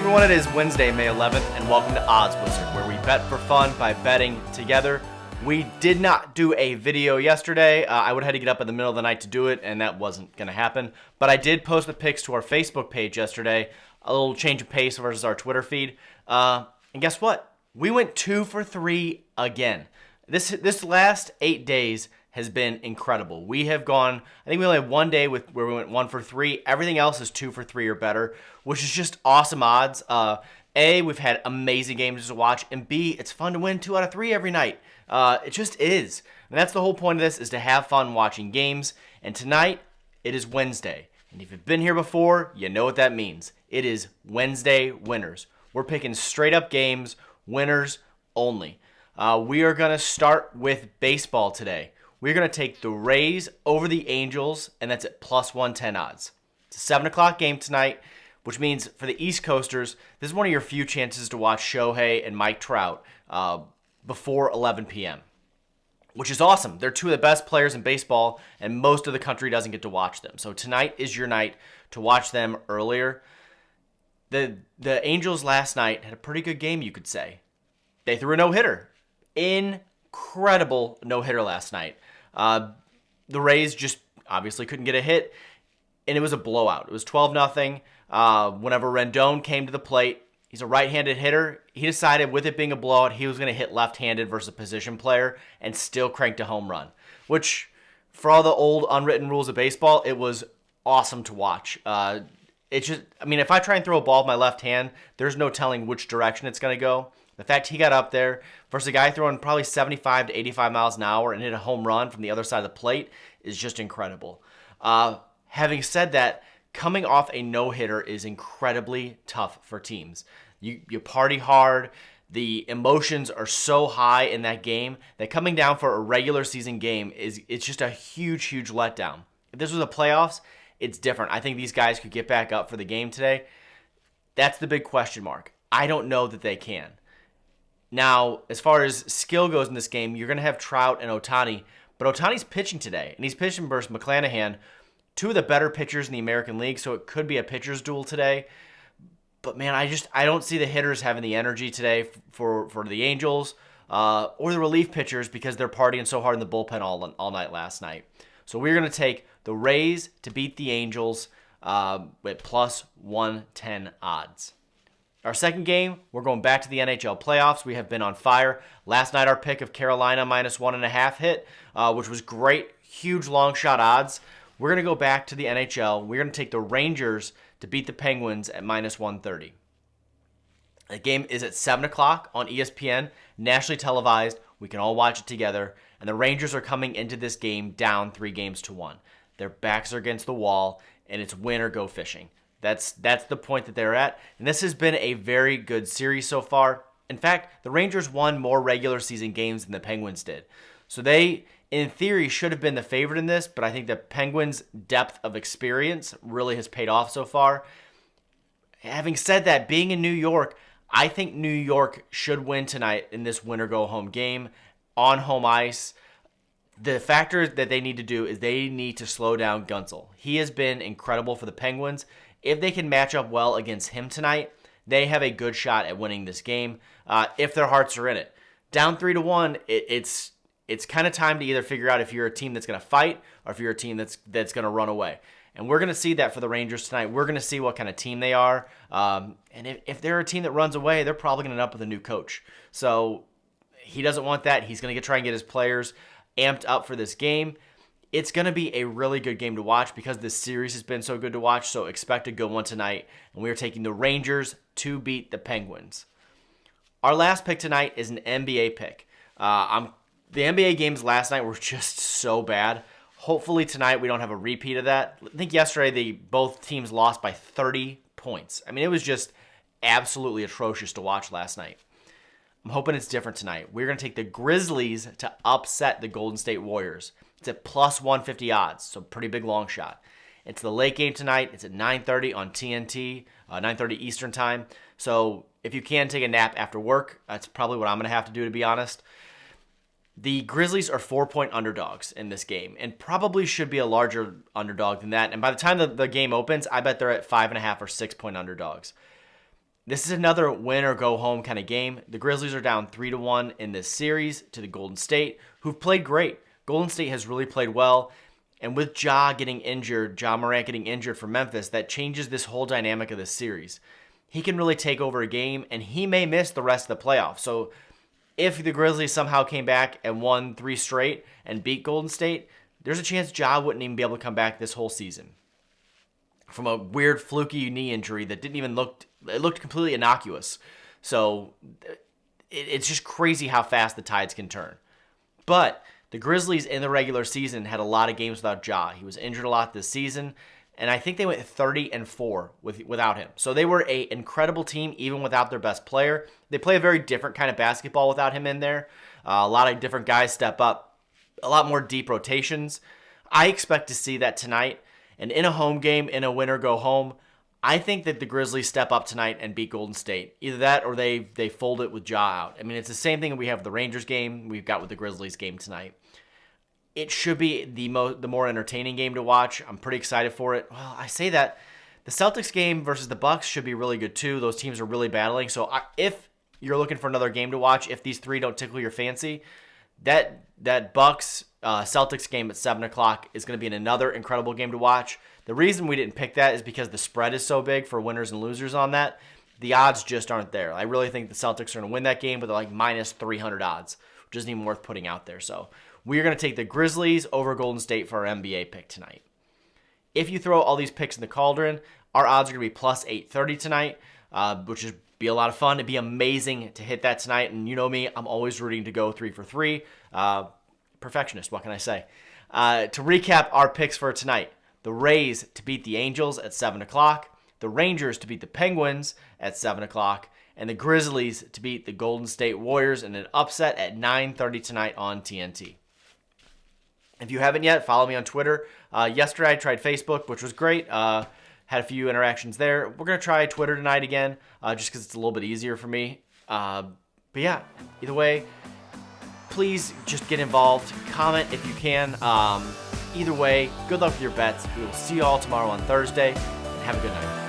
everyone, it is Wednesday, May 11th, and welcome to Odds Wizard, where we bet for fun by betting together. We did not do a video yesterday. I would have had to get up in the middle of the night to do it, and that wasn't going to happen. But I did post the picks to our Facebook page yesterday, a little change of pace versus our Twitter feed. And guess what? We went 2 for 3 again. This last 8 days has been incredible. We have gone, I think we only had one day where we went 1 for 3. Everything else is 2 for 3 or better, which is just awesome odds. A, we've had amazing games to watch, and B, it's fun to win 2 out of 3 every night. It just is. And that's the whole point of this, is to have fun watching games. And tonight, it is Wednesday. And if you've been here before, you know what that means. It is Wednesday winners. We're picking straight up games, winners only. We are going to start with baseball today. We're going to take the Rays over the Angels, and that's at plus 110 odds. It's a 7 o'clock game tonight, which means for the East Coasters, this is one of your few chances to watch Shohei and Mike Trout before 11 p.m., which is awesome. They're two of the best players in baseball, and most of the country doesn't get to watch them. So tonight is your night to watch them earlier. The Angels last night had a pretty good game, you could say. They threw a no-hitter. Incredible no-hitter last night. The Rays just obviously couldn't get a hit, and it was a blowout. It was 12-0. Whenever Rendon came to the plate, he's a right-handed hitter. He decided with it being a blowout, he was going to hit left-handed versus a position player and still cranked a home run, which for all the old unwritten rules of baseball, it was awesome to watch. It's just, I mean, if I try and throw a ball with my left hand, there's no telling which direction it's going to go. The fact he got up there versus a guy throwing probably 75 to 85 miles an hour and hit a home run from the other side of the plate is just incredible. Having said that, coming off a no-hitter is incredibly tough for teams. You party hard. The emotions are so high in that game that coming down for a regular season game it's just a huge, huge letdown. If this was the playoffs, it's different. I think these guys could get back up for the game today. That's the big question mark. I don't know that they can. Now, as far as skill goes in this game, you're going to have Trout and Ohtani, but Ohtani's pitching today, and he's pitching versus McClanahan, two of the better pitchers in the American League, so it could be a pitcher's duel today. But man, I don't see the hitters having the energy today for the Angels or the relief pitchers because they're partying so hard in the bullpen all night last night. So we're going to take the Rays to beat the Angels with plus 110 odds. Our second game, we're going back to the NHL playoffs. We have been on fire. Last night, our pick of Carolina minus 1.5 hit, which was great, huge long shot odds. We're going to go back to the NHL. We're going to take the Rangers to beat the Penguins at minus 130. The game is at 7 o'clock on ESPN, nationally televised. We can all watch it together. And the Rangers are coming into this game down 3-1. Their backs are against the wall, and it's win or go fishing. That's the point that they're at. And this has been a very good series so far. In fact, the Rangers won more regular season games than the Penguins did. So they, in theory, should have been the favorite in this, but I think the Penguins' depth of experience really has paid off so far. Having said that, being in New York, I think New York should win tonight in this win-or-go-home game on home ice. The factor that they need to do is they need to slow down Guentzel. He has been incredible for the Penguins. If they can match up well against him tonight, they have a good shot at winning this game if their hearts are in it. Down 3-1, it's kind of time to either figure out if you're a team that's going to fight or if you're a team that's going to run away. And we're going to see that for the Rangers tonight. We're going to see what kind of team they are. And if they're a team that runs away, they're probably going to end up with a new coach. So he doesn't want that. He's going to try and get his players amped up for this game. It's going to be a really good game to watch because this series has been so good to watch, so expect a good one tonight. And we are taking the Rangers to beat the Penguins. Our last pick tonight is an NBA pick. The NBA games last night were just so bad. Hopefully tonight we don't have a repeat of that. I think yesterday both teams lost by 30 points. I mean, it was just absolutely atrocious to watch last night. I'm hoping it's different tonight. We're going to take the Grizzlies to upset the Golden State Warriors. It's at plus 150 odds, so pretty big long shot. It's the late game tonight. It's at 9:30 on TNT, 9:30 Eastern time. So if you can take a nap after work, that's probably what I'm going to have to do, to be honest. The Grizzlies are 4-point underdogs in this game and probably should be a larger underdog than that. And by the time the game opens, I bet they're at 5.5 or 6-point underdogs. This is another win or go home kind of game. The Grizzlies are down 3-1 in this series to the Golden State, who've played great. Golden State has really played well. And with Ja Morant getting injured for Memphis, that changes this whole dynamic of this series. He can really take over a game, and he may miss the rest of the playoffs. So if the Grizzlies somehow came back and won 3 straight and beat Golden State, there's a chance Ja wouldn't even be able to come back this whole season from a weird fluky knee injury that looked completely innocuous. So it's just crazy how fast the tides can turn. But the Grizzlies in the regular season had a lot of games without Ja. He was injured a lot this season, and I think they went 30-4 without him. So they were an incredible team even without their best player. They play a very different kind of basketball without him in there. A lot of different guys step up, a lot more deep rotations. I expect to see that tonight. And in a home game, in a win or go home, I think that the Grizzlies step up tonight and beat Golden State. Either that or they fold it with Ja out. I mean, it's the same thing we have with the Rangers game, we've got with the Grizzlies game tonight. It should be the more entertaining game to watch. I'm pretty excited for it. Well, I say that. The Celtics game versus the Bucks should be really good too. Those teams are really battling. So if you're looking for another game to watch, if these 3 don't tickle your fancy, that Bucks Celtics game at 7 o'clock is going to be another incredible game to watch. The reason we didn't pick that is because the spread is so big for winners and losers on that. The odds just aren't there. I really think the Celtics are going to win that game, but they're like minus 300 odds, which isn't even worth putting out there. So we're going to take the Grizzlies over Golden State for our NBA pick tonight. If you throw all these picks in the cauldron, our odds are going to be plus 830 tonight, which is be a lot of fun. It'd be amazing to hit that tonight. And you know me, I'm always rooting to go 3 for 3. Perfectionist, what can I say? To recap our picks for tonight, the Rays to beat the Angels at 7 o'clock, the Rangers to beat the Penguins at 7 o'clock, and the Grizzlies to beat the Golden State Warriors in an upset at 9:30 tonight on TNT. If you haven't yet, follow me on Twitter. Yesterday I tried Facebook, which was great. Had a few interactions there. We're going to try Twitter tonight again, just because it's a little bit easier for me. But yeah, either way, please just get involved. Comment if you can. Either way, good luck with your bets. We will see you all tomorrow on Thursday, and have a good night.